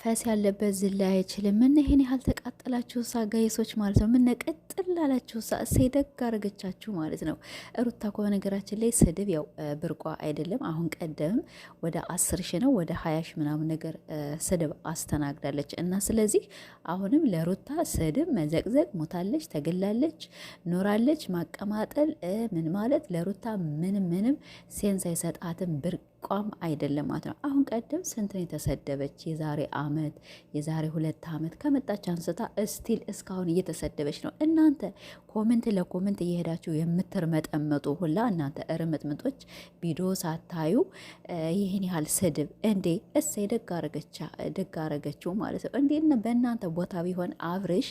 ፈስ ያለበት ዝላ አይችልም። ምን ይሄን ያህል ተቃጠላችሁ ጋይሶች ማለት ነው። ምን ቅጥል ላላችሁ ሴደግ አረገቻችሁ ማለት ነው። ሩታ እኮ በነገራችን ላይ ስድብ ያው ብርቋ አይደለም። አሁን ቀደምም ወደ 10 ሺህ ነው ወደ 20 ሺህ ምናምን ነገር ስድብ አስተናግዳለች። እና ስለዚህ አሁንም ለሩታ ስድብ መዘቅዘቅ፣ ሞታለች፣ ተገላለች፣ ኖራለች፣ ማቀማጠል ምን ማለት ለሩታ ምንም ሴንስ አይሰጣትም። ቋም አይደለም ማለት ነው። አሁን ቀደም ስንት ነው የተሰደበች? የዛሬ አመት የዛሬ 2 አመት ከመጣች አንስታ እስቲል እስካሁን እየተሰደበች ነው። እናንተ ኮመንት ለኮመንት እየሄዳችሁ የምትርመጠመጡ ሁላ እናንተ እርምጥምጦች ቪዲዮ ሳታዩ ይህን ያህል ስድብ እንዴ! እሰይ ደግ አረገችው ማለት ነው። እንዴ በእናንተ ቦታ ቢሆን አብርሽ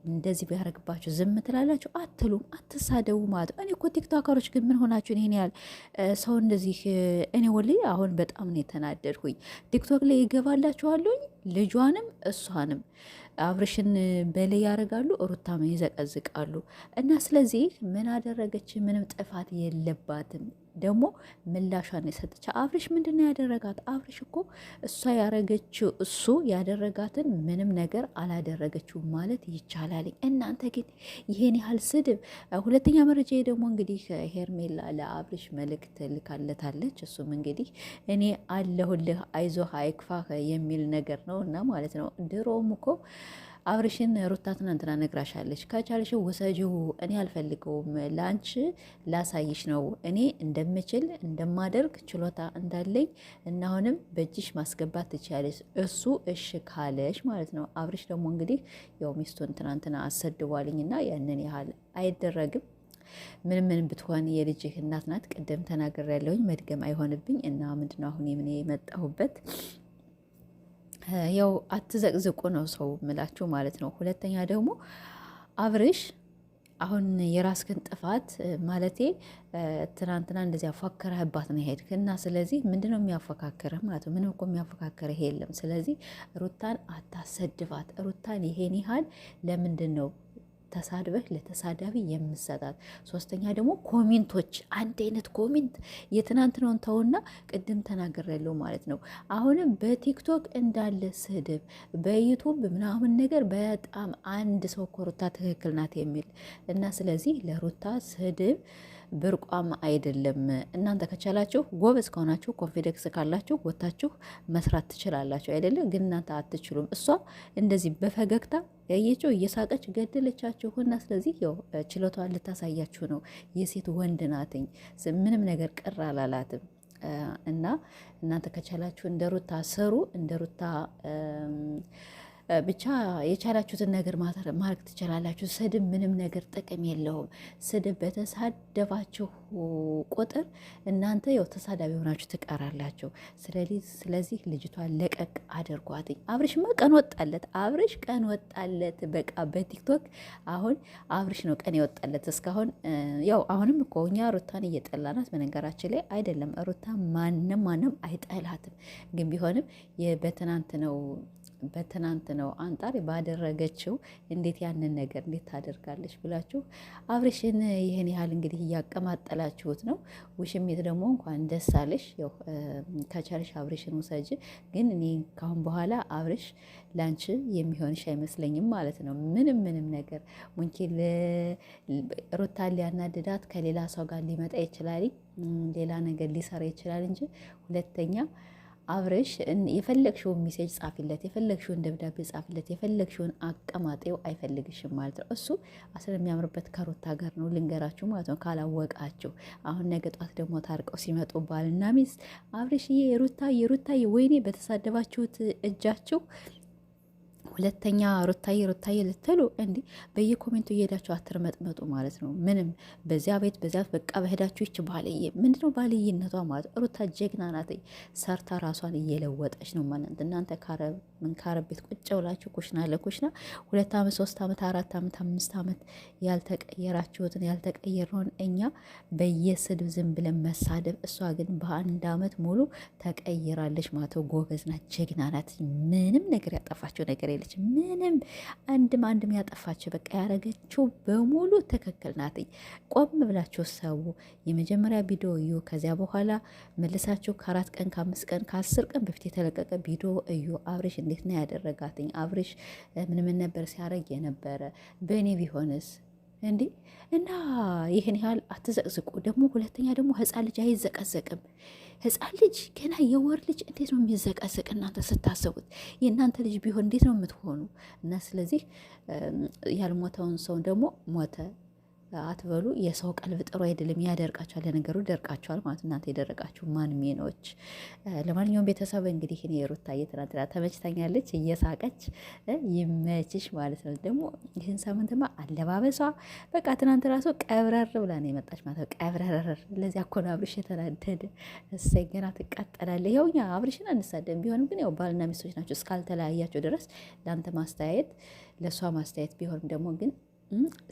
እንደዚህ ቢያደርግባችሁ ዝም ትላላችሁ? አትሉም? አትሳደቡ ማለት ነው። እኔ እኮ ቲክቶከሮች ግን ምን ሆናችሁን ይሄን ያህል ሰው እንደዚህ እኔ ወል አሁን በጣም ነው የተናደድኩኝ። ቲክቶክ ላይ ይገባላችኋለሁ ልጇንም እሷንም አብርሽን በላይ ያደርጋሉ፣ ሩታም ይዘቀዝቃሉ። እና ስለዚህ ምን አደረገች? ምንም ጥፋት የለባትም። ደግሞ ምላሿን የሰጠች አብርሽ ምንድን ነው ያደረጋት? አብርሽ እኮ እሷ ያረገችው እሱ ያደረጋትን ምንም ነገር አላደረገችው ማለት ይቻላል። እናንተ ግን ይሄን ያህል ስድብ። ሁለተኛ መረጃ ደግሞ እንግዲህ ሄርሜላ ለአብርሽ መልእክት ልካለታለች። እሱም እንግዲህ እኔ አለሁልህ አይዞህ አይክፋህ የሚል ነገር ነው እና ማለት ነው ድሮም እኮ አብርሽን ሩታ ትናንትና ነግራሻለች። ከቻልሽ ውሰጂው፣ እኔ አልፈልገውም፣ ለአንቺ ላሳይሽ ነው እኔ እንደምችል እንደማደርግ ችሎታ እንዳለኝ እና አሁንም በእጅሽ ማስገባት ትችያለሽ፣ እሱ እሺ ካለሽ ማለት ነው። አብርሽ ደግሞ እንግዲህ ያው ሚስቱን ትናንትና አሰድቧልኝና ያንን ያህል አይደረግም። ምን ብትሆን የልጅህ እናት ናት። ቅድም ተናገር ያለውኝ መድገም አይሆንብኝ እና ምንድነው አሁን የምን የመጣሁበት ያው አትዘቅዝቁ ነው ሰው ምላችሁ ማለት ነው። ሁለተኛ ደግሞ አብርሽ አሁን የራስህን ጥፋት ማለቴ ትናንትና እንደዚህ አፎከረህባት ነው ሄድክ እና ስለዚህ ምንድነው የሚያፎካክርህ ማለት ነው? ምንም እኮ የሚያፎካክርህ የለም። ስለዚህ ሩታን አታሰድባት። ሩታን ይሄን ያህል ለምንድን ነው ተሳድበህ ለተሳዳቢ የምሰጣት? ሶስተኛ ደግሞ ኮሜንቶች አንድ አይነት ኮሜንት የትናንትናውን ተውና ቅድም ተናገር ያለው ማለት ነው። አሁንም በቲክቶክ እንዳለ ስድብ በዩቱብ ምናምን ነገር በጣም አንድ ሰው እኮ ሩታ ትክክል ናት የሚል እና ስለዚህ ለሩታ ስድብ ብርቋም አይደለም። እናንተ ከቻላችሁ ጎበዝ ከሆናችሁ ኮንፊደንስ ካላችሁ ወታችሁ መስራት ትችላላችሁ አይደለም? ግን እናንተ አትችሉም። እሷ እንደዚህ በፈገግታ ያየችው እየሳቀች ገደለቻችሁና ስለዚህ ያው ችሎቷን ልታሳያችሁ ነው። የሴት ወንድ ናትኝ፣ ምንም ነገር ቅር አላላትም። እና እናንተ ከቻላችሁ እንደ ሩታ ስሩ፣ እንደ ሩታ ብቻ የቻላችሁትን ነገር ማድረግ ትችላላችሁ። ስድብ ምንም ነገር ጥቅም የለውም። ስድብ በተሳደባችሁ ቁጥር እናንተ ያው ተሳዳቢ ሆናችሁ ትቀራላችሁ። ስለዚህ ልጅቷን ለቀቅ አድርጓትኝ። አብርሽማ ቀን ወጣለት፣ አብርሽ ቀን ወጣለት። በቃ በቲክቶክ አሁን አብርሽ ነው ቀን የወጣለት እስካሁን። ያው አሁንም እኮ እኛ ሩታን እየጠላናት በነገራችን ላይ አይደለም። ሩታ ማንም አይጠላትም። ግን ቢሆንም በትናንት ነው አንጣር ባደረገችው እንዴት ያንን ነገር እንዴት ታደርጋለች ብላችሁ አብርሽን ይህን ያህል እንግዲህ እያቀማጠላችሁት ነው። ውሽሚት ደግሞ እንኳን ደስ አለሽ። ያው ከቻልሽ አብርሽን ውሰጅ። ግን እኔ ካሁን በኋላ አብርሽ ላንቺ የሚሆንሽ አይመስለኝም ማለት ነው። ምንም ነገር ሙንኪል ሩታ ሊያናድዳት ከሌላ ሰው ጋር ሊመጣ ይችላል፣ ሌላ ነገር ሊሰራ ይችላል እንጂ ሁለተኛ አብርሽ የፈለግሽውን ሜሴጅ ጻፊለት፣ የፈለግሽውን ደብዳቤ ጻፊለት፣ የፈለግሽውን አቀማጤው አይፈልግሽም ማለት ነው። እሱ አስር የሚያምርበት ከሩታ ጋር ነው ልንገራችሁ ማለት ነው ካላወቃችሁ። አሁን ነገ ጧት ደግሞ ታርቀው ሲመጡ ባልና ሚስት አብርሽዬ ሩታዬ ወይኔ በተሳደባችሁት እጃችሁ ሁለተኛ ሩታዬ ልትሉ እንዲህ በየኮሜንቱ እየሄዳችሁ አትርመጥመጡ ማለት ነው። ምንም በዚያ ቤት በቃ በሄዳችሁ ይች ባልዬ ምንድነው ባልይነቷ ማለት ሩታ ጀግና ናት። ሰርታ ራሷን እየለወጠች ነው ማለት እናንተ ካረብ ቤት ቁጭ ብላችሁ ኩሽና ለኩሽና 2 ዓመት 3 ዓመት 4 ዓመት 5 ዓመት ያልተቀየራችሁትን ያልተቀየርነውን እኛ በየስድብ ዝም ብለን መሳደብ፣ እሷ ግን በ1 ዓመት ሙሉ ተቀይራለች ማለት ጎበዝ ናት፣ ጀግና ናት። ምንም ነገር ያጠፋቸው ነገር የለ አድርጋለች። ምንም አንድም ያጠፋችው በቃ ያረገችው በሙሉ ትክክል ናት። ቆም ብላችሁ ሰው የመጀመሪያ ቪዲዮ እዩ። ከዚያ በኋላ መልሳችሁ ከ4 ቀን ከ5 ቀን ከ10 ቀን በፊት የተለቀቀ ቪዲዮ እዩ። አብርሽ እንዴት ነው ያደረጋትኝ? አብርሽ ምን ነበር ሲያረግ የነበረ? በእኔ ቢሆንስ እንዴ? እና ይህን ያህል አትዘቅዝቁ። ደግሞ ሁለተኛ ደግሞ ህፃን ልጅ አይዘቀዘቅም። ህፃን ልጅ ገና የወር ልጅ እንዴት ነው የሚዘቀዘቅ? እናንተ ስታስቡት የእናንተ ልጅ ቢሆን እንዴት ነው የምትሆኑ? እና ስለዚህ ያልሞተውን ሰው ደግሞ ሞተ አትበሉ። የሰው ቀልብ ጥሩ አይደለም፣ ያደርቃቸዋል። ለነገሩ ደርቃቸዋል ማለት እናንተ የደረቃችሁ ማን ሜኖች። ለማንኛውም ቤተሰብ እንግዲህ እኔ ሩታዬ ትናንትና ተመችታኛለች፣ እየሳቀች ይመችሽ ማለት ነው። ደግሞ ይህን ሳምንትማ አለባበሷ በቃ ትናንት ራሱ ቀብረር ብላ ነው የመጣች ማለት ነው። ቀብረር ለዚያ እኮ ነው አብርሽ የተናደደ። እሰይ ገና ትቃጠላለህ። ያው እኛ አብርሽን አንሳደም፣ ቢሆንም ግን ያው ባልና ሚስቶች ናቸው እስካልተለያያቸው ድረስ ለአንተ ማስተያየት ለእሷ ማስተያየት ቢሆንም ደግሞ ግን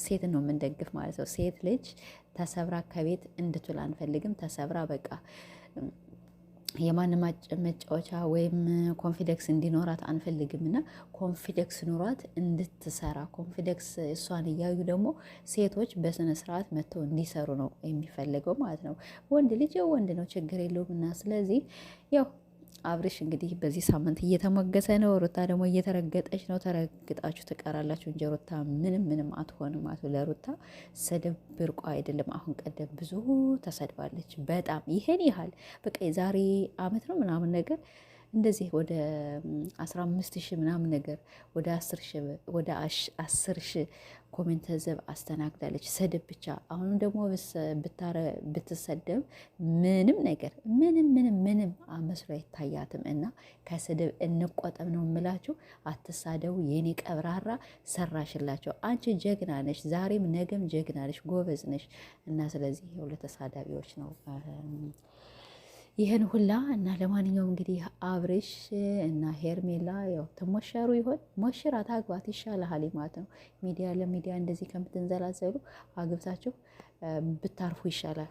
ሴትን ነው የምንደግፍ ማለት ነው። ሴት ልጅ ተሰብራ ከቤት እንድትውል አንፈልግም። ተሰብራ በቃ የማንም መጫወቻ ወይም ኮንፊደንስ እንዲኖራት አንፈልግም። እና ኮንፊደንስ ኑሯት እንድትሰራ ኮንፊደንስ እሷን እያዩ ደግሞ ሴቶች በስነ ስርዓት መጥተው እንዲሰሩ ነው የሚፈልገው ማለት ነው። ወንድ ልጅ ወንድ ነው፣ ችግር የለውም። እና ስለዚህ ያው አብርሽ እንግዲህ በዚህ ሳምንት እየተሞገሰ ነው። ሩታ ደግሞ እየተረገጠች ነው። ተረግጣችሁ ትቀራላችሁ እንጂ ሩታ ምንም አትሆንም ማለት ነው። ለሩታ ስድብ ብርቋ አይደለም። አሁን ቀደም ብዙ ተሰድባለች በጣም ይሄን ያህል በቃ የዛሬ አመት ነው ምናምን ነገር እንደዚህ ወደ 15,000 ምናምን ነገር ወደ 10,000 ኮሜንት ዘብ አስተናግዳለች። ስድብ ብቻ። አሁንም ደግሞ ብትሰደብ ምንም ነገር ምንም መስሎ አይታያትም። እና ከስድብ እንቆጠብ ነው የምላችሁ። አትሳደቡ። የኔ ቀብራራ ሰራሽላቸው። አንቺ ጀግና ነሽ፣ ዛሬም ነገም ጀግና ነሽ፣ ጎበዝ ነሽ። እና ስለዚህ ለተሳዳቢዎች ነው ይህን ሁላ። እና ለማንኛውም እንግዲህ አብርሽ እና ሄርሜላ ያው ተሞሸሩ ይሆን? ሞሽራት አግባት ይሻልሃል ማለት ነው። ሚዲያ ለሚዲያ እንደዚህ ከምትንዘላዘሉ አግብታችሁ ብታርፉ ይሻላል።